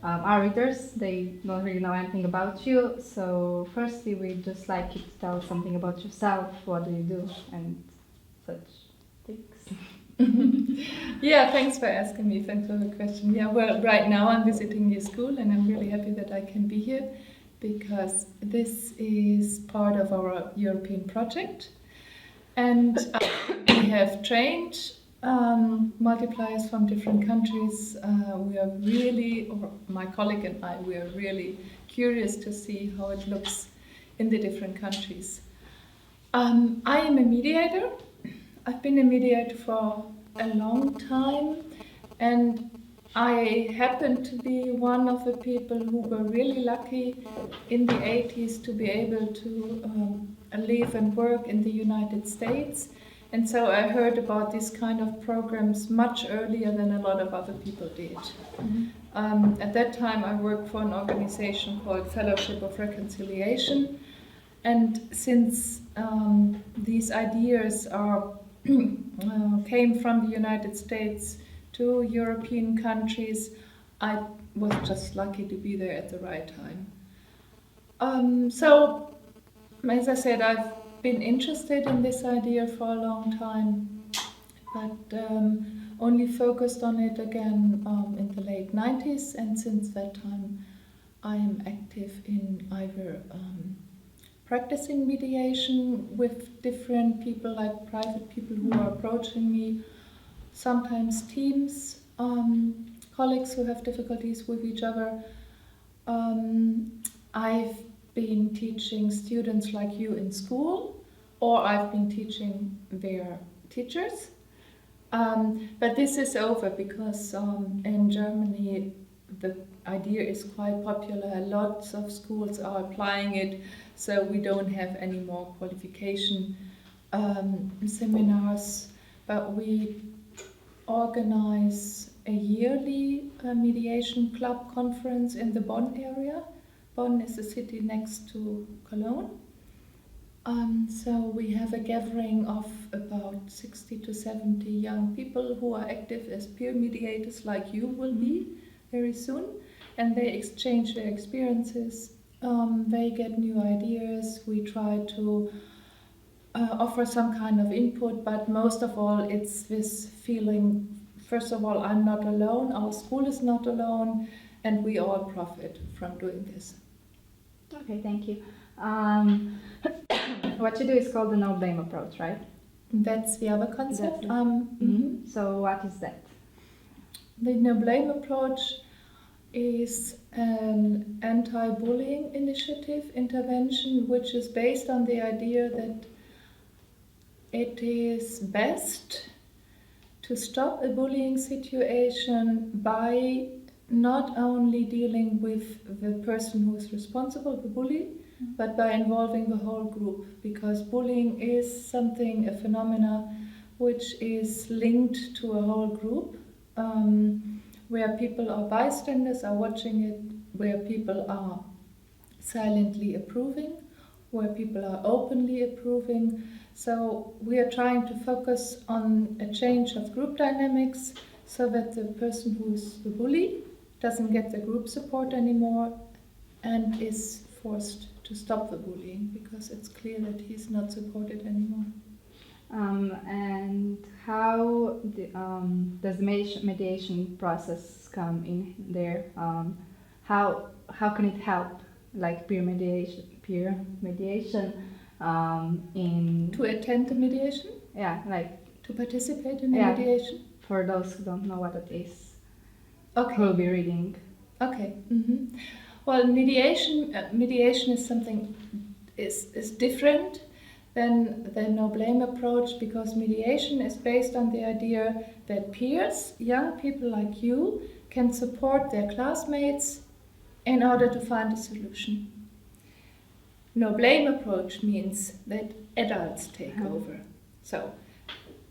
Our readers, they don't really know anything about you. So firstly, we'd just like you to tell us something about yourself. What do you do and such things. Yeah, thanks for asking me. Thanks for the question. Yeah, well, right now I'm visiting your school and I'm really happy that I can be here because this is part of our European project. And we have trained multipliers from different countries. We are really, or my colleague and I, we are really curious to see how it looks in the different countries. I am a mediator. I've been a mediator for a long time, and I happen to be one of the people who were really lucky in the 80s to be able to live and work in the United States. And so I heard about these kind of programs much earlier than a lot of other people did. Mm-hmm. At that time, I worked for an organization called Fellowship of Reconciliation. And since these ideas are came from the United States to European countries, I was just lucky to be there at the right time. So, as I said, I've been interested in this idea for a long time, but only focused on it again in the late 90s, and since that time I am active in either practicing mediation with different people, like private people who are approaching me, sometimes teams, colleagues who have difficulties with each other. I've been teaching students like you in school, or I've been teaching their teachers. But this is over because in Germany the idea is quite popular. Lots of schools are applying it, so we don't have any more qualification seminars, but we organize a yearly mediation club conference in the Bonn area. Bonn is a city next to Cologne. So we have a gathering of about 60 to 70 young people who are active as peer mediators like you will be very soon, and they exchange their experiences, they get new ideas, we try to offer some kind of input, but most of all it's this feeling, first of all, I'm not alone, our school is not alone, and we all profit from doing this. Okay, thank you. What you do is called the no blame approach, right? That's the other concept. So what is that? The no blame approach is an anti-bullying initiative intervention which is based on the idea that it is best to stop a bullying situation by not only dealing with the person who is responsible, the bully, but by involving the whole group, because bullying is something, a phenomena which is linked to a whole group, where people are bystanders, are watching it, where people are silently approving, where people are openly approving. So we are trying to focus on a change of group dynamics so that the person who is the bully doesn't get the group support anymore and is forced to stop the bullying because it's clear that he's not supported anymore. And how does the mediation process come in there? How can it help, like peer mediation in to attend the mediation? Yeah, like to participate in the mediation. For those who don't know what it is, okay, who will be reading. Okay. Mm-hmm. Well, mediation is something is different than the no blame approach, because mediation is based on the idea that peers, young people like you, can support their classmates in order to find a solution. No blame approach means that adults take over. So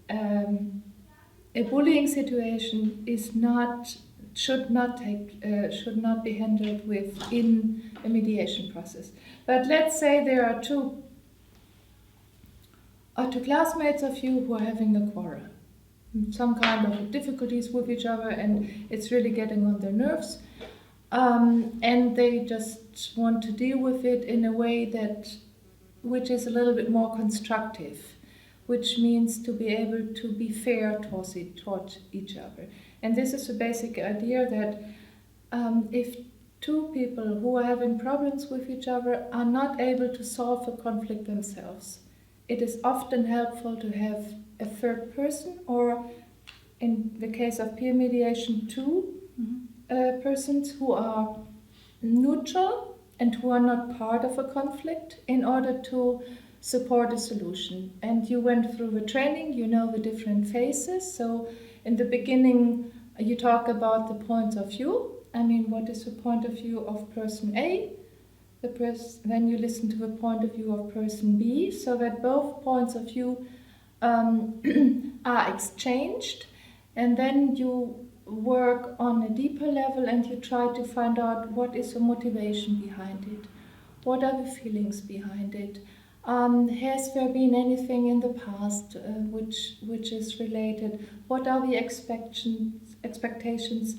a bullying situation should not be handled within a mediation process. But let's say there are two classmates of you who are having a quarrel. some kind of difficulties with each other, and it's really getting on their nerves. And they just want to deal with it in a way which is a little bit more constructive, which means to be able to be fair towards each other. And this is the basic idea that if two people who are having problems with each other are not able to solve a conflict themselves, it is often helpful to have a third person, or in the case of peer mediation, two persons who are neutral and who are not part of a conflict, in order to support a solution. And you went through the training, you know the different phases. So in the beginning, you talk about the points of view. I mean, what is the point of view of person A? Then you listen to the point of view of person B, so that both points of view are exchanged. And then you work on a deeper level and you try to find out what is the motivation behind it, what are the feelings behind it, has there been anything in the past which is related, what are the expectations.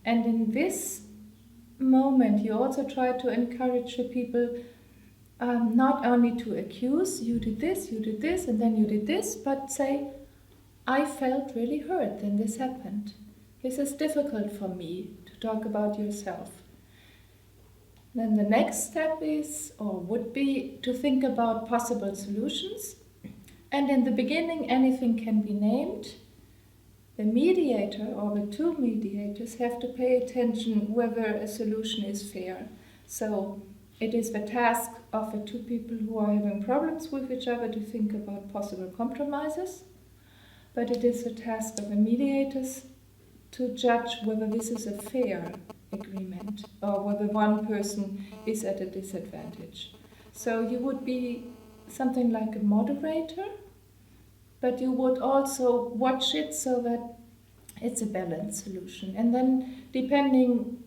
And in this moment you also try to encourage the people not only to accuse, you did this, and then you did this, but say, I felt really hurt when this happened. This is difficult for me to talk about yourself. Then the next step is, or would be, to think about possible solutions. And in the beginning, anything can be named. The mediator or the two mediators have to pay attention whether a solution is fair. So it is the task of the two people who are having problems with each other to think about possible compromises. But it is the task of the mediators to judge whether this is a fair agreement or whether one person is at a disadvantage. So you would be something like a moderator, but you would also watch it so that it's a balanced solution. And then, depending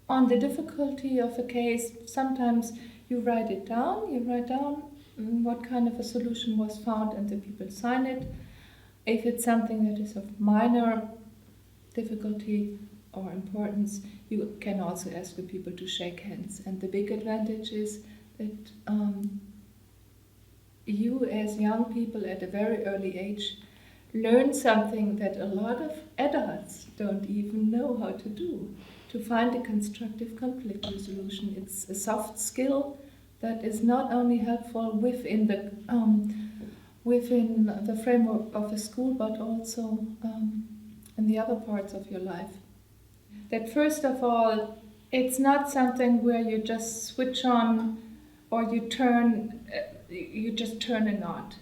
on the difficulty of a case, sometimes you write it down. You write down what kind of a solution was found and the people sign it. If it's something that is of minor difficulty or importance, you can also ask the people to shake hands. And the big advantage is that you, as young people at a very early age, learn something that a lot of adults don't even know how to do, to find a constructive conflict resolution. It's a soft skill that is not only helpful within the framework of a school, but also in the other parts of your life. That first of all, it's not something where you just switch on or you just turn a knot.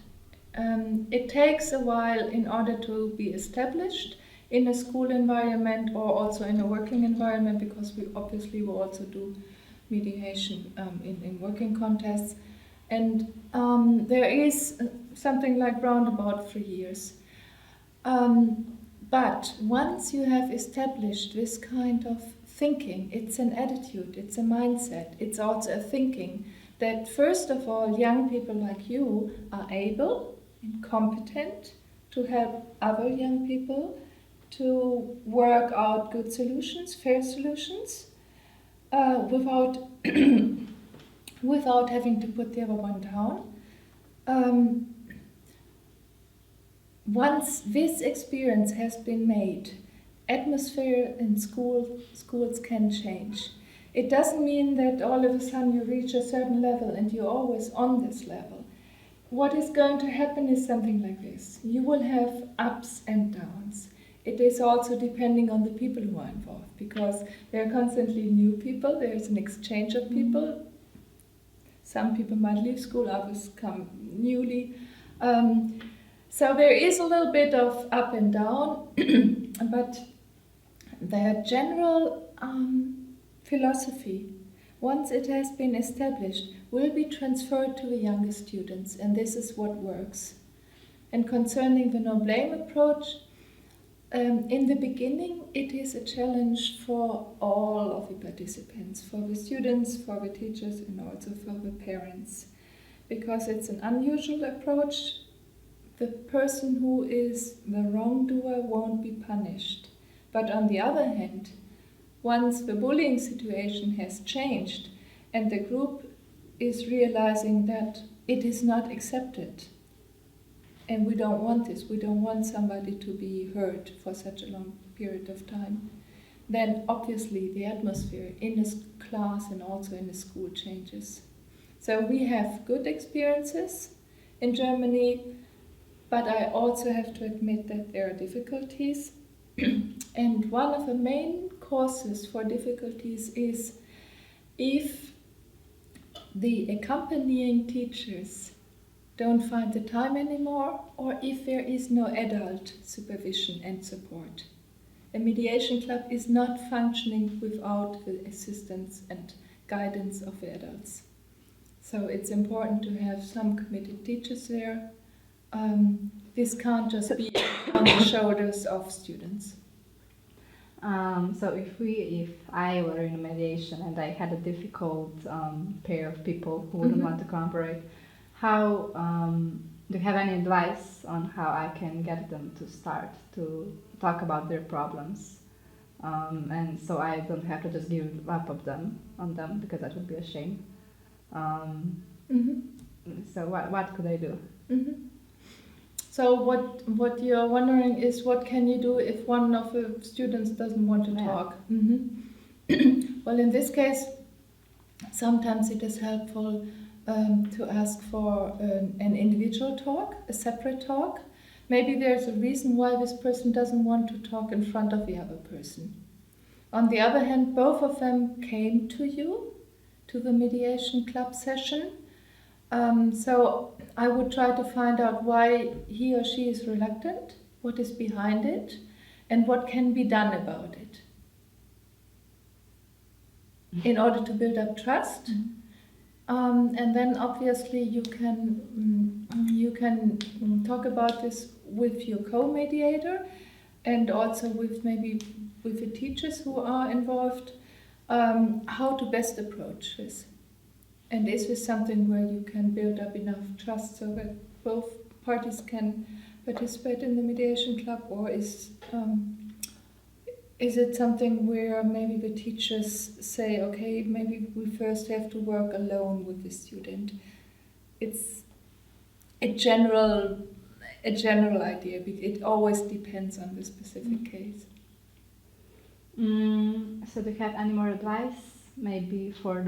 It takes a while in order to be established in a school environment or also in a working environment, because we obviously will also do mediation in working contests. And there is something like round about 3 years. But once you have established this kind of thinking, it's an attitude, it's a mindset, it's also a thinking that first of all, young people like you are able and competent to help other young people to work out good solutions, fair solutions, without without having to put the other one down. Once this experience has been made, atmosphere in schools can change. It doesn't mean that all of a sudden you reach a certain level and you're always on this level. What is going to happen is something like this. You will have ups and downs. It is also depending on the people who are involved, because there are constantly new people, there is an exchange of people. Some people might leave school, others come newly. So there is a little bit of up and down, but the general philosophy, once it has been established, will be transferred to the younger students, and this is what works. And concerning the no-blame approach, in the beginning it is a challenge for all of the participants, for the students, for the teachers, and also for the parents, because it's an unusual approach the person who is the wrongdoer won't be punished. But on the other hand, once the bullying situation has changed and the group is realizing that it is not accepted, and we don't want this, we don't want somebody to be hurt for such a long period of time, then obviously the atmosphere in the class and also in the school changes. So we have good experiences in Germany, but I also have to admit that there are difficulties. And one of the main causes for difficulties is if the accompanying teachers don't find the time anymore, or if there is no adult supervision and support. A mediation club is not functioning without the assistance and guidance of the adults. So it's important to have some committed teachers there. This can't just be on the shoulders of students. So if I were in a mediation and I had a difficult pair of people who wouldn't want to cooperate, how do you have any advice on how I can get them to start to talk about their problems, and so I don't have to just give up on them because that would be a shame. So what could I do? So what you're wondering is, what can you do if one of the students doesn't want to talk? Well, in this case, sometimes it is helpful to ask for an individual talk, a separate talk. Maybe there's a reason why this person doesn't want to talk in front of the other person. On the other hand, both of them came to you, to the mediation club session. So I would try to find out why he or she is reluctant, what is behind it, and what can be done about it in order to build up trust. And then obviously you can talk about this with your co-mediator and also with the teachers who are involved, how to best approach this. And is this something where you can build up enough trust so that both parties can participate in the mediation club, or is it something where maybe the teachers say, okay, maybe we first have to work alone with the student? It's a general idea, because it always depends on the specific case. So do you have any more advice, maybe for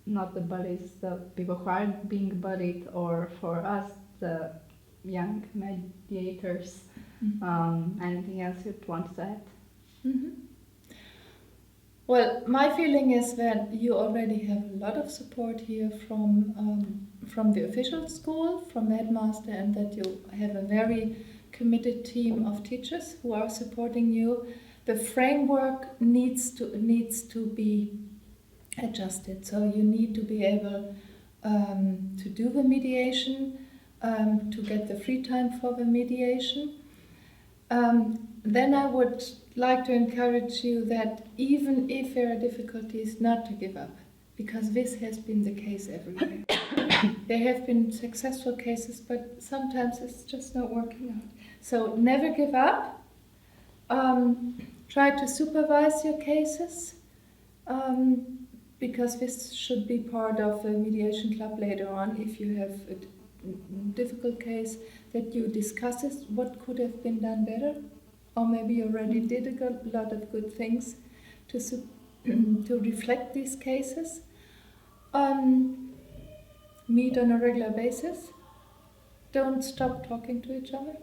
not the bullies, the people who are being bullied, or for us, the young mediators? Anything else you'd want to add? Well, my feeling is that you already have a lot of support here from the official school, from the headmaster, and that you have a very committed team of teachers who are supporting you. The framework needs to be adjusted, so you need to be able to do the mediation, to get the free time for the mediation. Then I would like to encourage you that even if there are difficulties, not to give up, because this has been the case everywhere. There have been successful cases, but sometimes it's just not working out. So never give up. Try to supervise your cases, because this should be part of the mediation club later on. If you have a difficult case, that you discuss it, what could have been done better, or maybe you already did a lot of good things to reflect these cases. Meet on a regular basis. Don't stop talking to each other.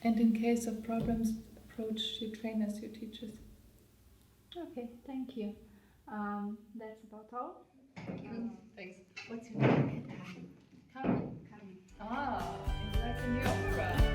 And in case of problems, approach your trainers, your teachers. Okay, thank you. That's about all. Thanks. What's your name? Carmen. Ah, it's like in the opera.